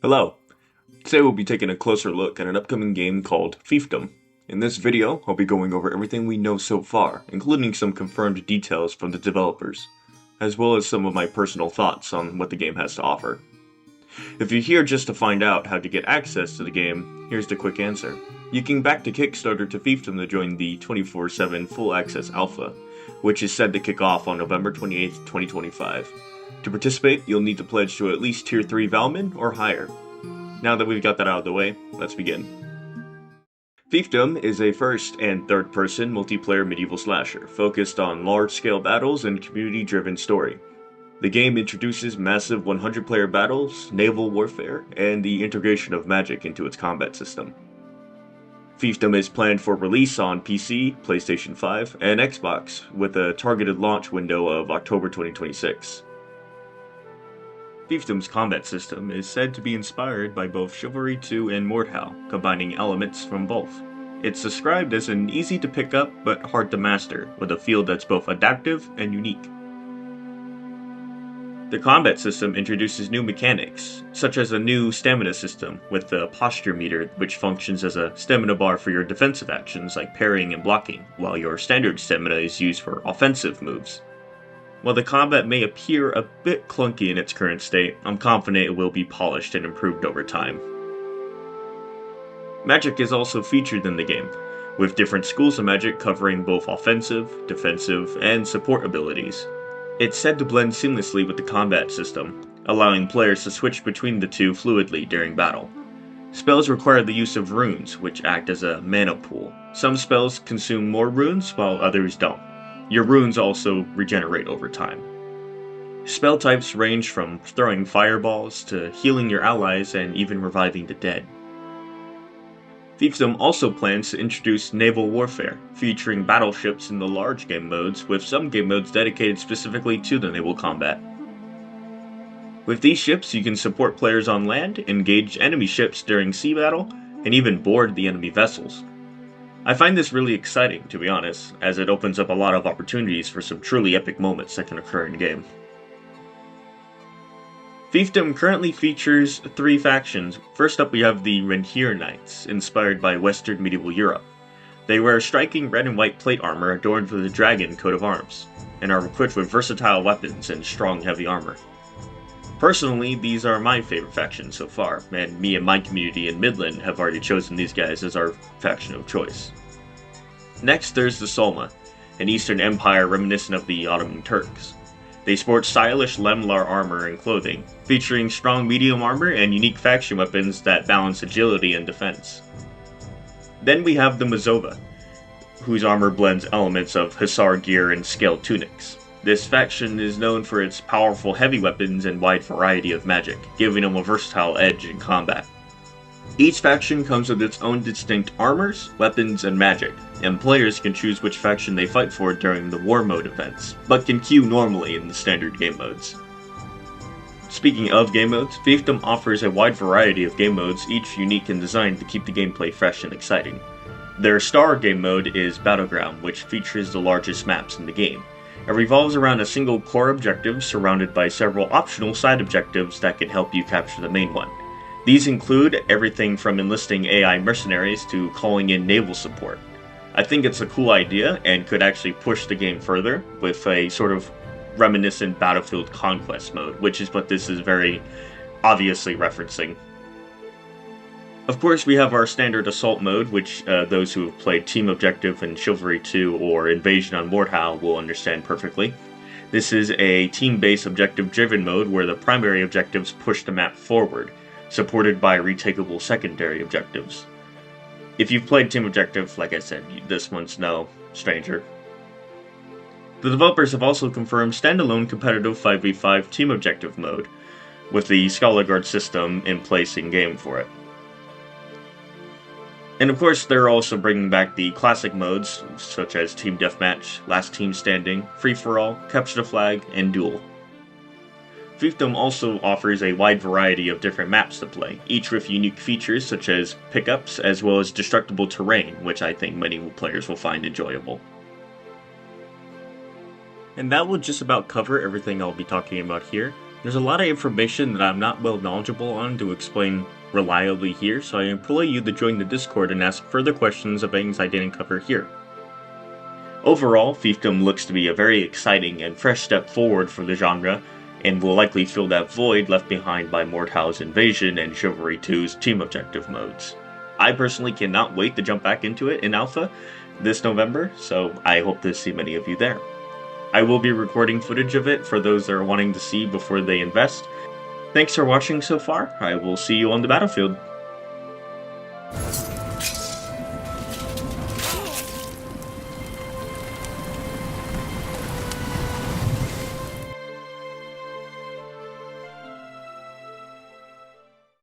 Hello. Today we'll be taking a closer look at an upcoming game called Fiefdom. In this video, I'll be going over everything we know so far, including some confirmed details from the developers, as well as some of my personal thoughts on what the game has to offer. If you're here just to find out how to get access to the game, here's the quick answer. You can back to Kickstarter to Fiefdom to join the 24/7 Full Access Alpha, which is set to kick off on November 28th, 2025. To participate, you'll need to pledge to at least Tier 3 Valmin or higher. Now that we've got that out of the way, let's begin. Fiefdom is a first- and third-person multiplayer medieval slasher, focused on large-scale battles and community-driven story. The game introduces massive 100-player battles, naval warfare, and the integration of magic into its combat system. Fiefdom is planned for release on PC, PlayStation 5, and Xbox, with a targeted launch window of October 2026. Fiefdom's combat system is said to be inspired by both Chivalry 2 and Mordhau, combining elements from both. It's described as an easy to pick up but hard to master, with a feel that's both adaptive and unique. The combat system introduces new mechanics, such as a new stamina system with the posture meter, which functions as a stamina bar for your defensive actions like parrying and blocking, while your standard stamina is used for offensive moves. While the combat may appear a bit clunky in its current state, I'm confident it will be polished and improved over time. Magic is also featured in the game, with different schools of magic covering both offensive, defensive, and support abilities. It's said to blend seamlessly with the combat system, allowing players to switch between the two fluidly during battle. Spells require the use of runes, which act as a mana pool. Some spells consume more runes, while others don't. Your runes also regenerate over time. Spell types range from throwing fireballs to healing your allies and even reviving the dead. Fiefdom also plans to introduce naval warfare, featuring battleships in the large game modes, with some game modes dedicated specifically to the naval combat. With these ships, you can support players on land, engage enemy ships during sea battle, and even board the enemy vessels. I find this really exciting, to be honest, as it opens up a lot of opportunities for some truly epic moments that can occur in-game. Fiefdom currently features 3 factions. First up we have the Rentier Knights, inspired by Western medieval Europe. They wear striking red and white plate armor adorned with a dragon coat of arms, and are equipped with versatile weapons and strong heavy armor. Personally, these are my favorite factions so far, and me and my community in Midland have already chosen these guys as our faction of choice. Next, there's the Solma, an Eastern Empire reminiscent of the Ottoman Turks. They sport stylish Lemlar armor and clothing, featuring strong medium armor and unique faction weapons that balance agility and defense. Then we have the Mazova, whose armor blends elements of hussar gear and scaled tunics. This faction is known for its powerful heavy weapons and wide variety of magic, giving them a versatile edge in combat. Each faction comes with its own distinct armors, weapons, and magic, and players can choose which faction they fight for during the war mode events, but can queue normally in the standard game modes. Speaking of game modes, Fiefdom offers a wide variety of game modes, each unique and designed to keep the gameplay fresh and exciting. Their star game mode is Battleground, which features the largest maps in the game. It revolves around a single core objective surrounded by several optional side objectives that can help you capture the main one. These include everything from enlisting AI mercenaries to calling in naval support. I think it's a cool idea and could actually push the game further with a sort of reminiscent Battlefield Conquest mode, which is what this is very obviously referencing. Of course, we have our standard assault mode, which those who have played Team Objective in Chivalry 2 or Invasion on Mordhau will understand perfectly. This is a team-based objective-driven mode where the primary objectives push the map forward, supported by retakeable secondary objectives. If you've played Team Objective, like I said, this one's no stranger. The developers have also confirmed standalone competitive 5v5 Team Objective mode, with the Scholar Guard system in place in-game for it. And of course, they're also bringing back the classic modes, such as Team Deathmatch, Last Team Standing, Free-for-All, Capture the Flag, and Duel. Fiefdom also offers a wide variety of different maps to play, each with unique features such as pickups as well as destructible terrain, which I think many players will find enjoyable. And that will just about cover everything I'll be talking about here. There's a lot of information that I'm not well knowledgeable on to explain reliably here, so I implore you to join the Discord and ask further questions of things I didn't cover here. Overall, Fiefdom looks to be a very exciting and fresh step forward for the genre, and will likely fill that void left behind by Mordhau's Invasion and Chivalry 2's team objective modes. I personally cannot wait to jump back into it in Alpha this November, so I hope to see many of you there. I will be recording footage of it for those that are wanting to see before they invest. Thanks for watching so far. I will see you on the battlefield.